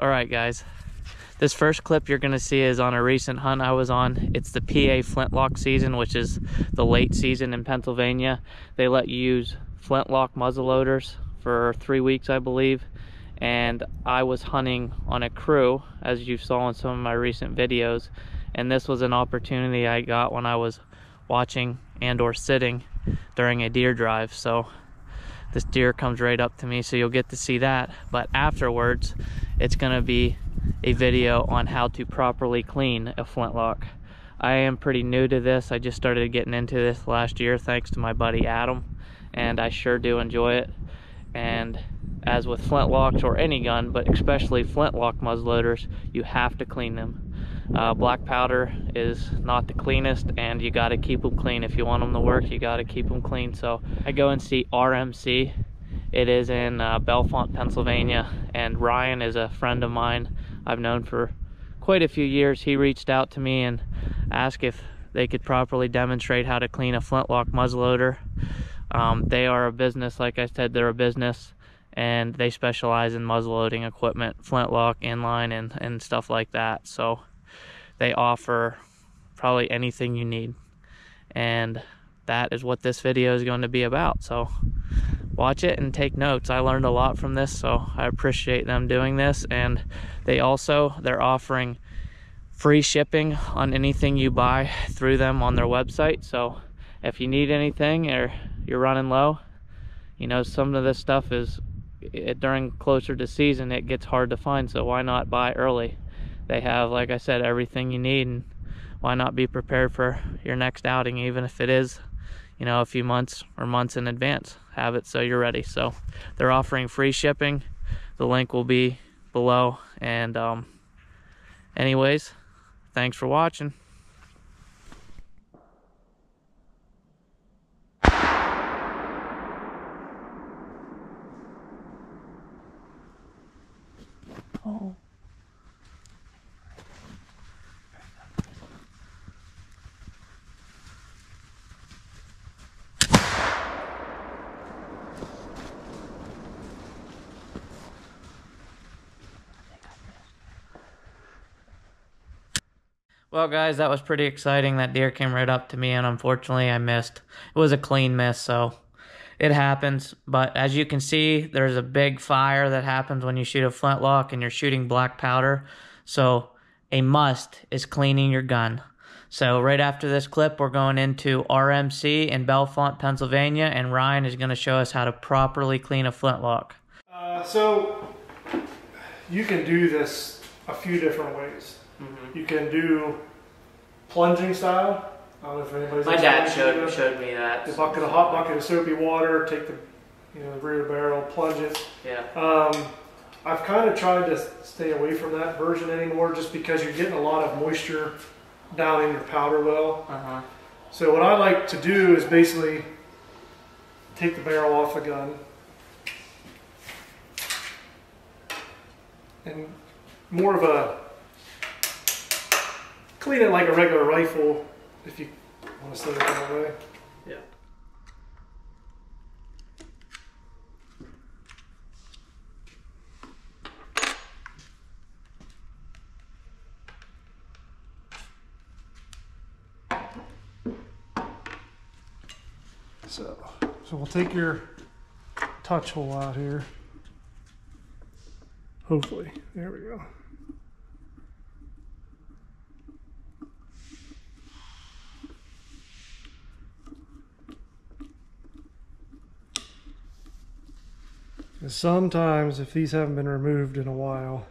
All right, guys. This first clip you're going to see is on a recent hunt I was on. It's the PA flintlock season, which is the late season in Pennsylvania. They let you use flintlock muzzleloaders for 3 weeks, I believe. And I was hunting on a crew, as you saw in some of my recent videos. And this was an opportunity I got when I was watching and or sitting during a deer drive. So this deer comes right up to me, so you'll get to see that. But afterwards, it's going to be a video on how to properly clean a flintlock. I am pretty new to this. I just started getting into this last year thanks to my buddy Adam, and I sure do enjoy it. And as with flintlocks or any gun, but especially flintlock muzzleloaders, you have to clean them. Black powder is not the cleanest, and you got to keep them clean. If you want them to work, you got to keep them clean. So I go and see RMC. It is in Bellefonte, Pennsylvania, and Ryan is a friend of mine I've known for quite a few years. He reached out to me and asked if they could properly demonstrate how to clean a flintlock muzzleloader. They are a business, like I said, they're a business, and they specialize in muzzleloading equipment, flintlock, inline, and stuff like that. So they offer probably anything you need, and that is what this video is going to be about. So watch it and take notes. I learned a lot from this, so I appreciate them doing this. And they're offering free shipping on anything you buy through them on their website. So if you need anything or you're running low, you know, some of this stuff is during closer to season, it gets hard to find, so why not buy early? They have, like I said, everything you need, and why not be prepared for your next outing, even if it is, you know, a few months or months in advance. Have it so you're ready. So they're offering free shipping. The link will be below. And anyways, thanks for watching. Oh. Well, guys, that was pretty exciting. That deer came right up to me, and unfortunately I missed. It was a clean miss, so it happens. But as you can see, there's a big fire that happens when you shoot a flintlock and you're shooting black powder. So a must is cleaning your gun. So right after this clip, we're going into RMC in Bellefonte, Pennsylvania, and Ryan is going to show us how to properly clean a flintlock. So you can do this a few different ways. You can do plunging style. I don't know if anybody's. My dad showed me that. A hot bucket of soapy water. Take the rear barrel, plunge it. Yeah. I've kind of tried to stay away from that version anymore, just because you're getting a lot of moisture down in your powder well. So what I like to do is basically take the barrel off the gun and more of a clean it like a regular rifle, if you want to say it that way. Yeah. So we'll take your touch hole out here. Hopefully, there we go. Sometimes, if these haven't been removed in a while,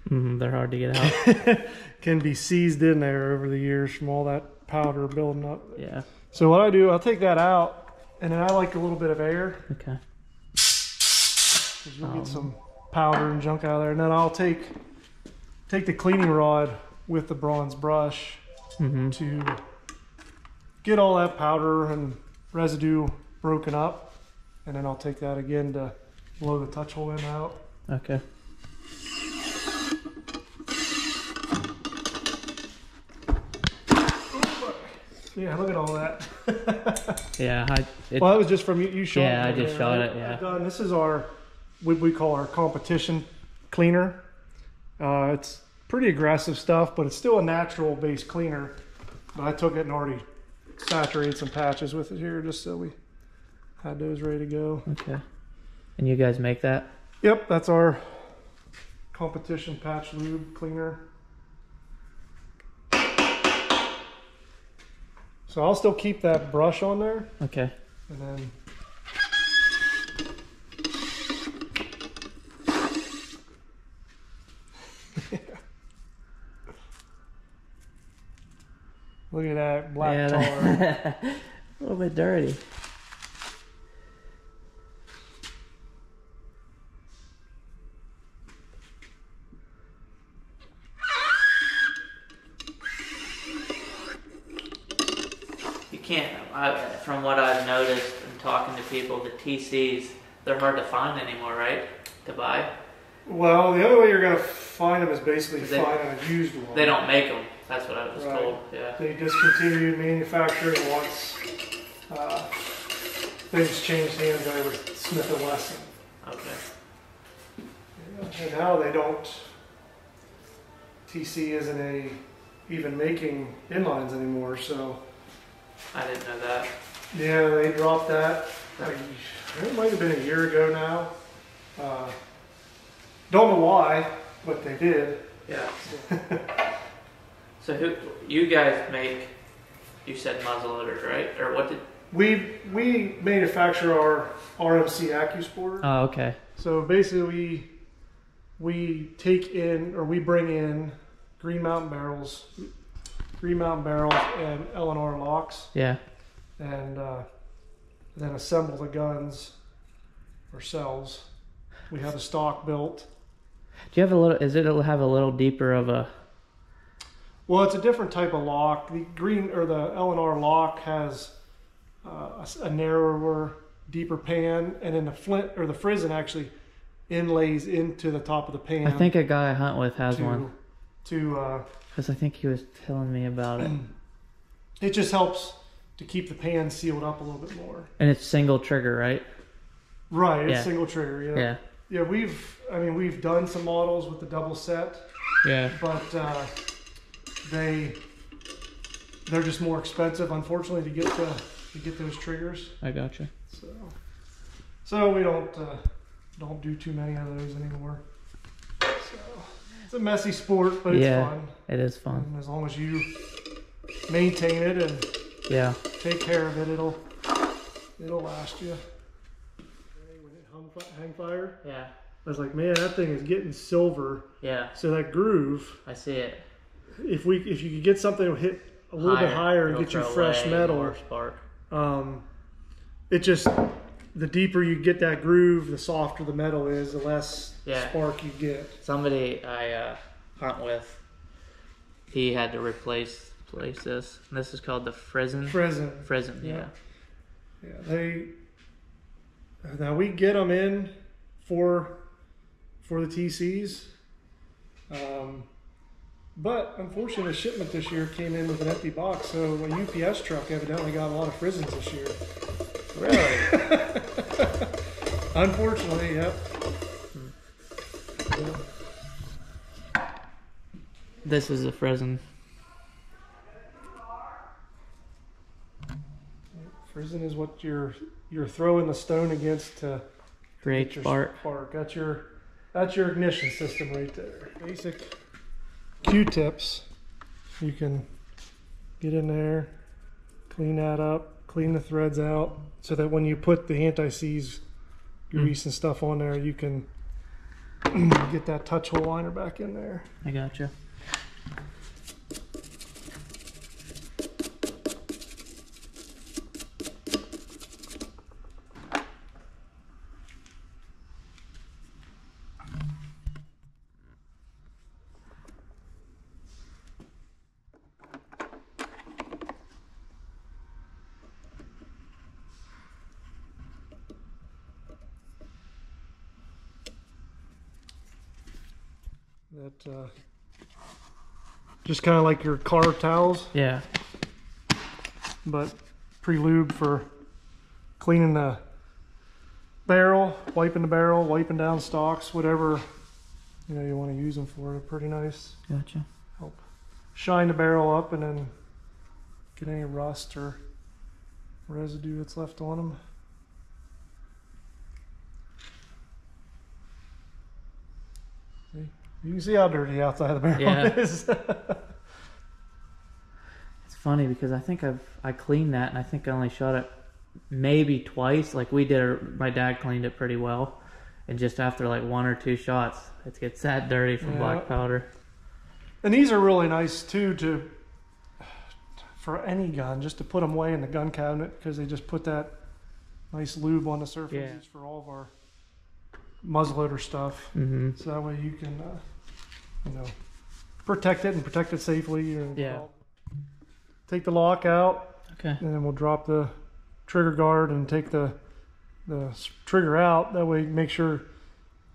they're hard to get out. Can be seized in there over the years from all that powder building up. Yeah. So what I do, I'll take that out, and then I like a little bit of air. Okay. 'Cause you'll get some powder and junk out of there, and then I'll take the cleaning rod with the bronze brush to get all that powder and residue broken up, and then I'll take that again to blow the touch hole in out. Okay. Yeah, look at all that. Yeah. Well, that was just from you shot it. Yeah, I just shot it, yeah. This is our, what we call our competition cleaner. It's pretty aggressive stuff, but it's still a natural base cleaner. But I took it and already saturated some patches with it here just so we had those ready to go. Okay. And you guys make that? Yep, that's our competition patch lube cleaner. So I'll still keep that brush on there. Okay. And then look at that black tar. A little bit dirty. You can't, from what I've noticed and talking to people, the TCs, they're hard to find anymore, right? To buy? Well, the only way you're going to find them is basically finding a used one. They don't make them. That's what I was told. Yeah. They discontinued manufacturing once things changed hands over Smith & Wesson. Okay. Yeah. And now they don't. TC isn't even making inlines anymore, so. I didn't know that. Yeah, they dropped that. It might have been a year ago now. Don't know why, but they did. Yeah. So who you guys make? You said muzzleloaders, right? Or what did? We manufacture our RMC AccuSport. Oh, okay. So basically, we take in or we bring in Green Mountain barrels, and L&R locks. Yeah. And then assemble the guns ourselves. We have a stock built. Do you have a little? Is it have a little deeper of a? Well, it's a different type of lock. The green or the L&R lock has a narrower, deeper pan, and then the flint or the Frizzen actually inlays into the top of the pan. I think a guy I hunt with has one. Because I think he was telling me about it. It just helps to keep the pan sealed up a little bit more. And it's single trigger, right? Right, it's Yeah. single trigger. Yeah. Yeah. Yeah, we've done some models with the double set. Yeah. But they're just more expensive, unfortunately, to get those triggers. I gotcha. So we don't do too many of those anymore. So it's a messy sport, but it's fun. It is fun. And as long as you maintain it and take care of it, it'll last you. When it hang fire, Yeah. I was like, man, that thing is getting silver. Yeah. So that groove, I see it. if you could get something to hit a little bit higher and get you fresh metal, spark. It just, the deeper you get that groove, the softer the metal is, the less spark you get. Somebody I hunt with, he had to replace this. And this is called the Frizzen. Frizzen, yeah. Yeah, now we get them in for the TCs. But unfortunately, the shipment this year came in with an empty box, so a UPS truck evidently got a lot of Frizzens this year. Really? Unfortunately, yep. This is a Frizzen. Frizzen is what you're throwing the stone against to Create spark. That's your ignition system right there. Basic Q-tips. You can get in there, clean that up, clean the threads out, so that when you put the anti-seize grease and stuff on there, you can get that touch hole liner back in there. I gotcha. That just kind of like your car towels. Yeah. But pre-lube for cleaning the barrel, wiping down stocks, whatever you want to use them for. They're pretty nice. Gotcha. Help shine the barrel up and then get any rust or residue that's left on them. See? You can see how dirty the outside of the barrel is. It's funny because I think I cleaned that, and I think I only shot it maybe twice. Like we did, my dad cleaned it pretty well, and just after like 1 or 2 shots, it gets that dirty from black powder. And these are really nice too for any gun, just to put them away in the gun cabinet, because they just put that nice lube on the surfaces for all of our muzzleloader stuff. So that way you can, protect it and protect it safely. Take the lock out. Okay. And then we'll drop the trigger guard and take the trigger out. That way, make sure,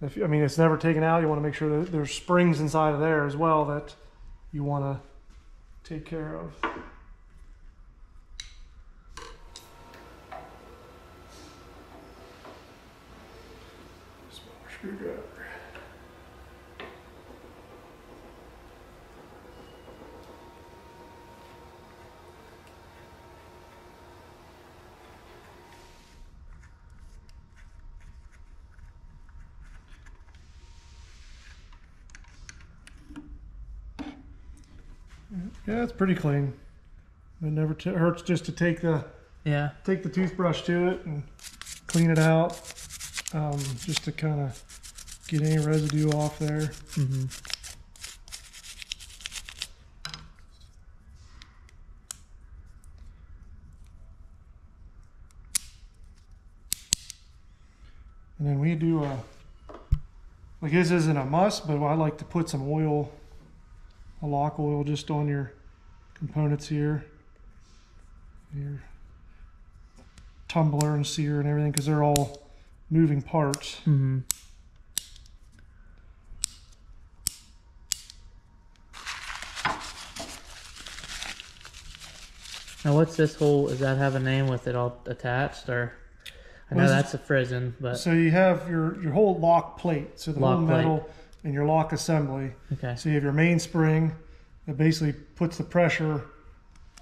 it's never taken out. You want to make sure that there's springs inside of there as well that you want to take care of. Smaller screwdriver. Yeah, it's pretty clean. It never hurts just to take the toothbrush to it and clean it out, just to kind of get any residue off there. And then we do like this isn't a must, but I like to put some oil, a lock oil, just on your components here, your tumbler and sear and everything, because they're all moving parts. Now what's this whole, does that have a name with it all attached, or? I know that's a Frizzen, but... So you have your whole lock plate, so the whole metal and your lock assembly. Okay. So you have your mainspring that basically puts the pressure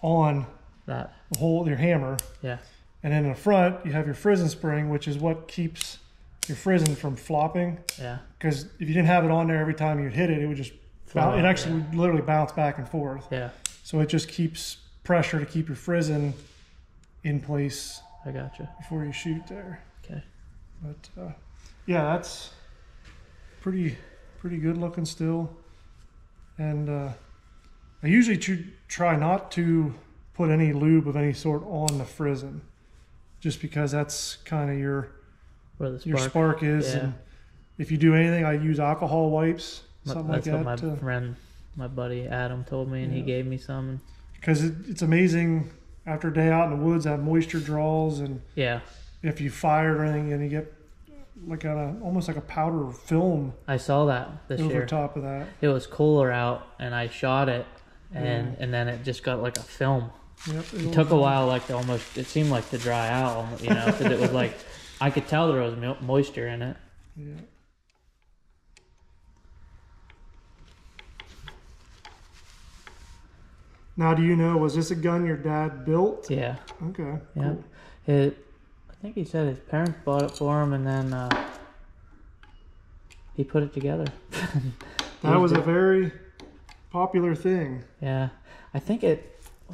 on that your hammer. Yeah. And then in the front, you have your Frizzen spring, which is what keeps your Frizzen from flopping. Yeah. Because if you didn't have it on there every time you'd hit it, it would just it actually would literally bounce back and forth. Yeah. So it just keeps pressure to keep your Frizzen in place. I gotcha. Before you shoot there. Okay. But yeah, that's pretty good looking still. And I usually try not to put any lube of any sort on the Frizzen, just because that's kind of where the spark is. Yeah. And if you do anything, I use alcohol wipes, something like that. That's what my buddy Adam told me, and he gave me some. Because it's amazing. After a day out in the woods, that moisture draws, and if you fired or anything, and you get like almost like a powder film. I saw that this year. Over top of that. It was cooler out, and I shot it, and then it just got like a film. Yep, it took a while, it seemed like to dry out, because it was like, I could tell there was moisture in it. Yeah. Now, do you know, was this a gun your dad built? Yeah. Okay. Yeah. Cool. I think he said his parents bought it for him, and then he put it together. That was a very popular thing. Yeah. I think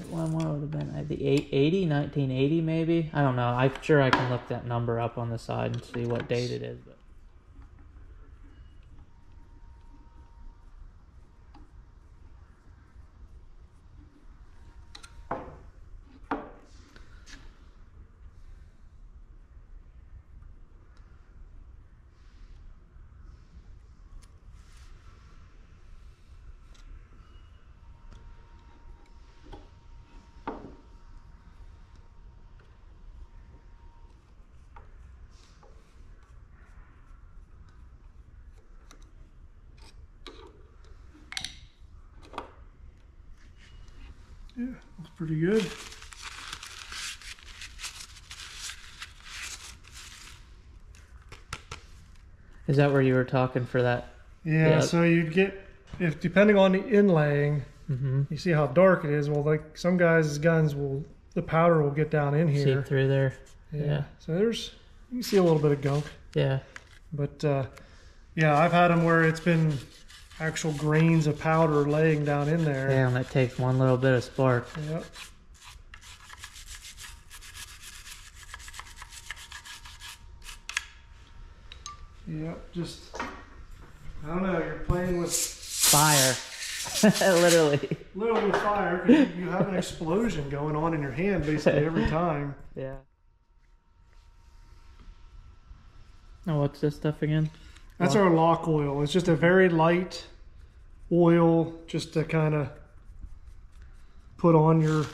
what would have been? The 1980 maybe? I don't know. I'm sure I can look that number up on the side and see what date it is. But yeah, looks pretty good. Is that where you were talking for that Yeah, so you'd get, if depending on the inlaying, you see how dark it is. Well, like some guys' guns will, the powder will get down in here. See through there. Yeah. So you can see a little bit of gunk. Yeah. But yeah, I've had them where it's been actual grains of powder laying down in there. Yeah, and that takes one little bit of spark. Yep. Yep, just, I don't know, you're playing with fire. Literally. Literally with fire, because you have an explosion going on in your hand basically every time. Yeah. Oh, what's this stuff again? That's our lock oil. It's just a very light oil just to kind of put on your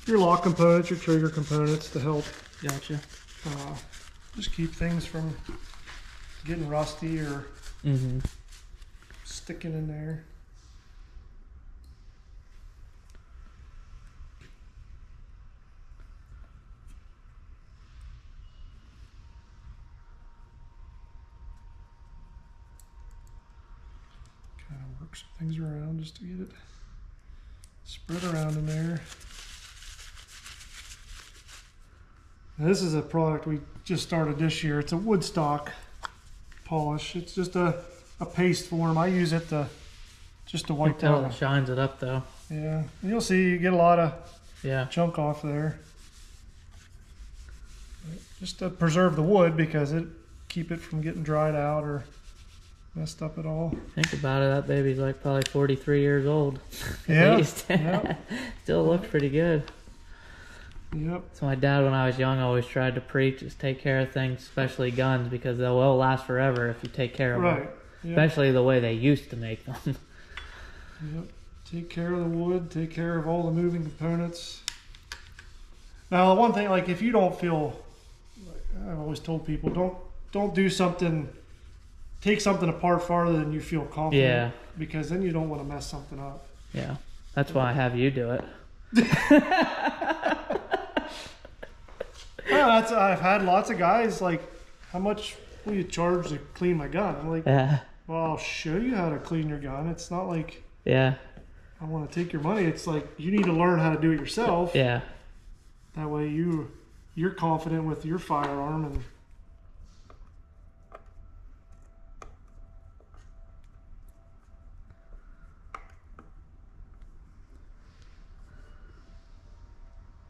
lock components, your trigger components to help. Gotcha. Just keep things from getting rusty or sticking in there. Kind of work some things around just to get it spread around in there. Now, this is a product we just started this year. It's a Woodstock polish. It's just a paste form. I use it to just to wipe down. It shines it up though. Yeah, and you'll see you get a lot of chunk off there. Just to preserve the wood because keep it from getting dried out or messed up at all. Think about it, that baby's like probably 43 years old. Yeah. Yep. Still looks pretty good. Yep. So my dad, when I was young, always tried to preach is take care of things, especially guns, because they'll last forever if you take care of them. Yep. Especially the way they used to make them. Yep. Take care of the wood. Take care of all the moving components. Now, one thing, like if you don't feel, like I've always told people, don't do something. Take something apart farther than you feel confident. Yeah. Because then you don't want to mess something up. Yeah. That's why I have you do it. Well, I've had lots of guys like, how much will you charge to clean my gun? I'm like, well, I'll show you how to clean your gun. It's not like I want to take your money. It's like you need to learn how to do it yourself. Yeah. That way you're confident with your firearm and.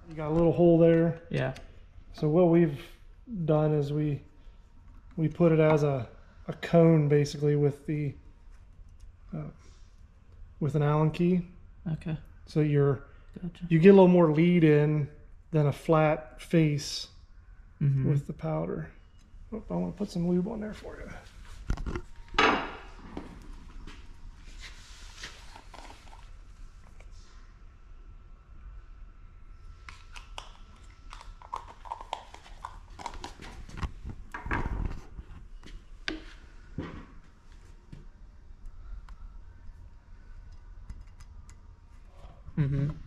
You got a little hole there. Yeah. So what we've done is we put it as a cone basically with the with an Allen key. Okay. So you get a little more lead in than a flat face with the powder. Oh, I want to put some lube on there for you.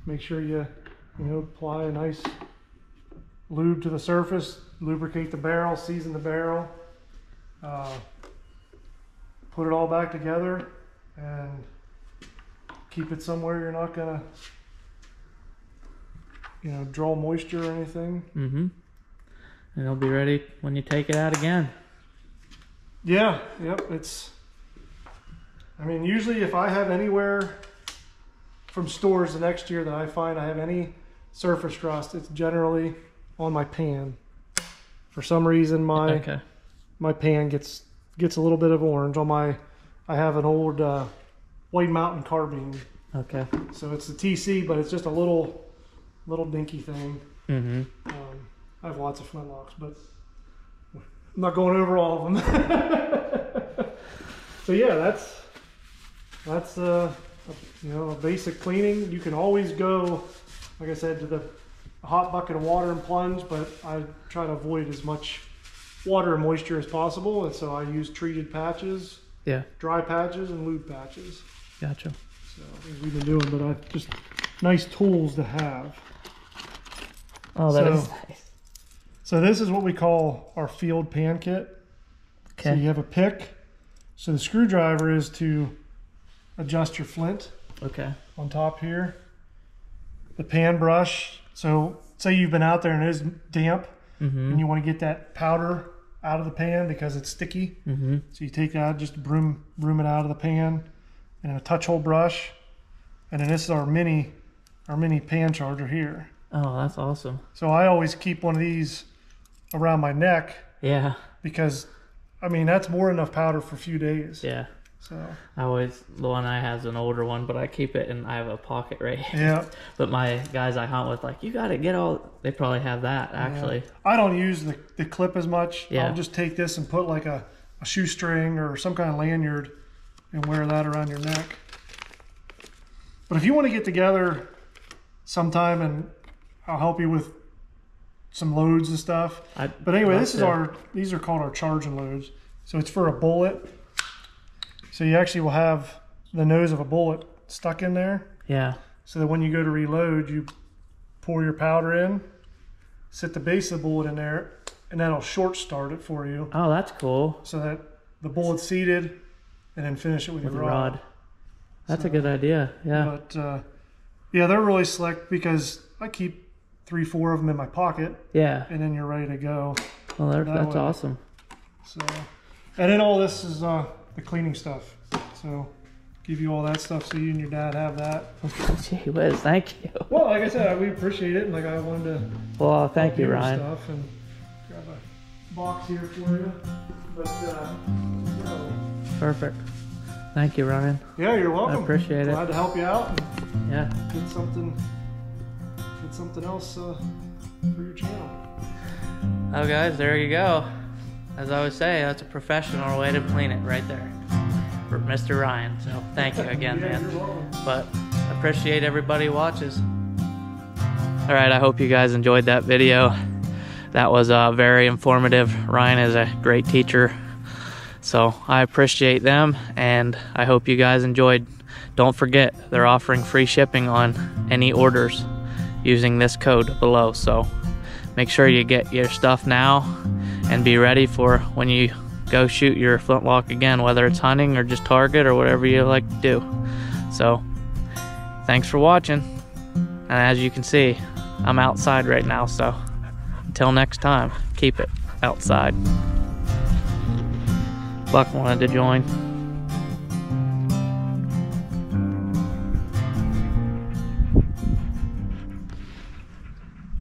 Make sure you apply a nice lube to the surface, lubricate the barrel, season the barrel, put it all back together, and keep it somewhere you're not gonna, draw moisture or anything. And it'll be ready when you take it out again. Yeah. Yep. Usually if I have anywhere from stores the next year that I find I have any surface rust, it's generally on my pan. For some reason my pan gets a little bit of orange on I have an old White Mountain carbine. Okay. So it's the TC, but it's just a little dinky thing. I have lots of flintlocks, but I'm not going over all of them. So yeah, that's a basic cleaning. You can always go, like I said, to the hot bucket of water and plunge, but I try to avoid as much water and moisture as possible, and so I use treated patches, dry patches, and lube patches. Gotcha. So things we've been doing, but just nice tools to have. Oh, that is nice. So this is what we call our field pan kit. Okay. So you have a pick. So the screwdriver is to adjust your flint Okay. on top here. The pan brush, so say you've been out there and it is damp, and you want to get that powder out of the pan because it's sticky. So you take out, just broom it out of the pan, and a touch hole brush, and then this is our mini pan charger here. Oh, that's awesome. So I always keep one of these around my neck. Yeah. Because, I mean, that's more than enough powder for a few days. Yeah. So The one I have is an older one, but I keep it and I have a pocket right here. yeah. But my guys I hunt with, like, you got to get all, they probably have that actually. Yeah. I don't use the clip as much. Yeah. I'll just take this and put like a shoestring or some kind of lanyard and wear that around your neck. But if you want to get together sometime and I'll help you with some loads and stuff. But anyway, these are called our charging loads. So it's for a bullet. So you actually will have the nose of a bullet stuck in there. Yeah. So that when you go to reload, you pour your powder in, sit the base of the bullet in there, and that'll short start it for you. Oh, that's cool. So that the bullet's seated, and then finish it with your rod. That's a good idea. Yeah. But yeah, they're really slick because I keep 3-4 of them in my pocket. Yeah. And then you're ready to go. Well, that's awesome. So, and then all this is the cleaning stuff. So give you all that stuff so you and your dad have that. Gee whiz, thank you. Well, like I said, we appreciate it, and like I wanted to. Well, thank you, Ryan. Stuff and grab a box here for you. But perfect. Thank you, Ryan. Yeah, you're welcome. I appreciate it. Glad to help you out. And yeah. Get something else for your channel. Oh, guys, there you go. As I was saying, that's a professional way to clean it right there for Mr. Ryan. So thank you again, Yeah, man. you're welcome. But appreciate everybody who watches. All right, I hope you guys enjoyed that video. That was very informative. Ryan is a great teacher, so I appreciate them, and I hope you guys enjoyed. Don't forget, they're offering free shipping on any orders using this code below, so make sure you get your stuff now and be ready for when you go shoot your flintlock again, whether it's hunting or just target or whatever you like to do. So thanks for watching, and as you can see, I'm outside right now, so until next time, keep it outside. Buck wanted to join.